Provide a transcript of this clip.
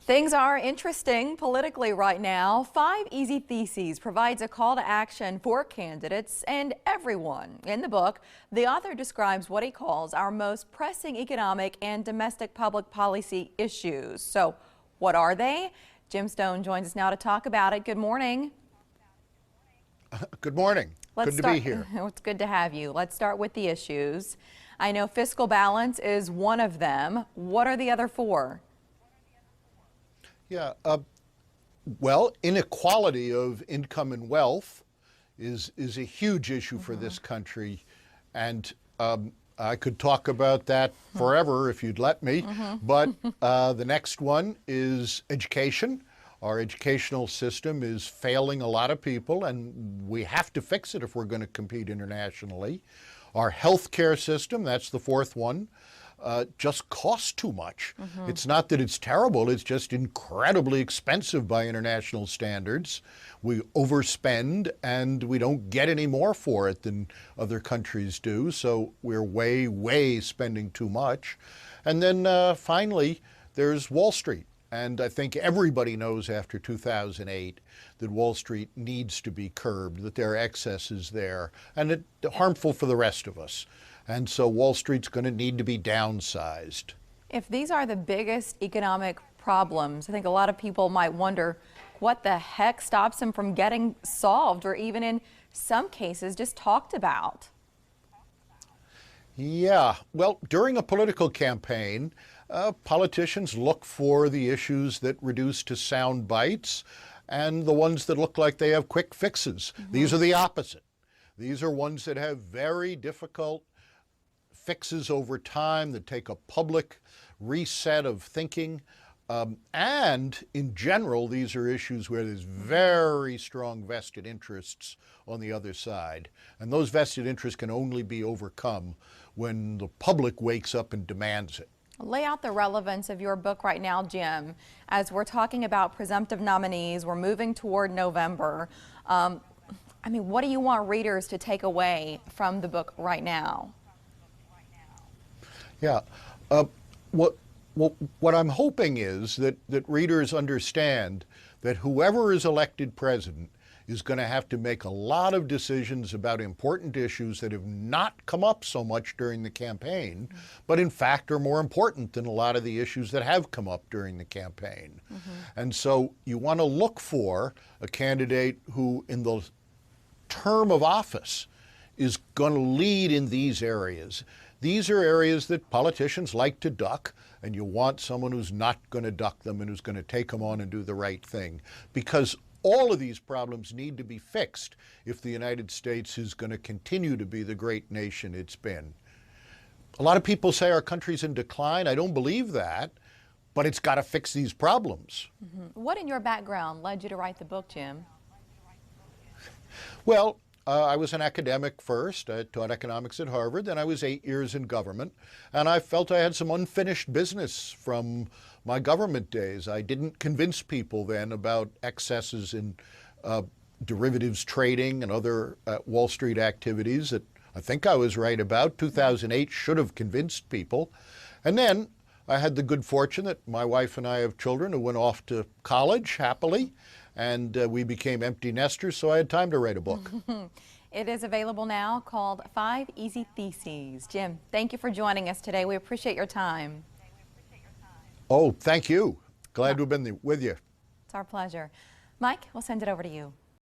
Things are interesting politically right now. 5 Easy Theses provides a call to action for candidates and everyone. In the book, the author describes what he calls our most pressing economic and domestic public policy issues. So what are they? Jim Stone joins us now to talk about it. Good morning. Good morning. Good to be here. It's good to have you. Let's start with the issues. I know fiscal balance is one of them. What are the other 4? Yeah, well, inequality of income and wealth is a huge issue for this country, and I could talk about that forever if you'd let me, but the next one is education. Our educational system is failing a lot of people, and we have to fix it if we're going to compete internationally. Our healthcare system, that's the 4th one, just costs too much. It's not that it's terrible, it's just incredibly expensive by international standards. We overspend and we don't get any more for it than other countries do, so we're way spending too much. And then finally, there's Wall Street. And I think everybody knows after 2008 that Wall Street needs to be curbed, that there are excesses there, and it's harmful for the rest of us. And so Wall Street's going to need to be downsized. If these are the biggest economic problems, I think a lot of people might wonder what the heck stops them from getting solved or even in some cases just talked about. Yeah, well, during a political campaign, politicians look for the issues that reduce to sound bites and the ones that look like they have quick fixes. These are the opposite. These are ones that have very difficult fixes over time that take a public reset of thinking. And in general, these are issues where there's very strong vested interests on the other side. And those vested interests can only be overcome when the public wakes up and demands it. Lay out the relevance of your book right now, Jim. As we're talking about presumptive nominees, we're moving toward November. I mean, what do you want readers to take away from the book right now? Yeah, what I'm hoping is that readers understand that whoever is elected president is going to have to make a lot of decisions about important issues that have not come up so much during the campaign, but in fact are more important than a lot of the issues that have come up during the campaign. And so you want to look for a candidate who in the term of office is going to lead in these areas. These are areas that politicians like to duck, and you want someone who's not going to duck them and who's going to take them on and do the right thing. Because all of these problems need to be fixed if the United States is going to continue to be the great nation it's been. A lot of people say our country's in decline. I don't believe that, but it's got to fix these problems. What in your background led you to write the book, Jim? Well, I was an academic first. I taught economics at Harvard, then I was 8 years in government, and I felt I had some unfinished business from my government days. I didn't convince people then about excesses in derivatives trading and other Wall Street activities that I think I was right about. 2008 should have convinced people. And then I had the good fortune that my wife and I have children who went off to college happily, and we became empty nesters, so I had time to write a book. It is available now, called 5 Easy Theses. Jim, thank you for joining us today. We appreciate your time. Oh, thank you. Glad to have been with you. It's our pleasure. Mike, we'll send it over to you.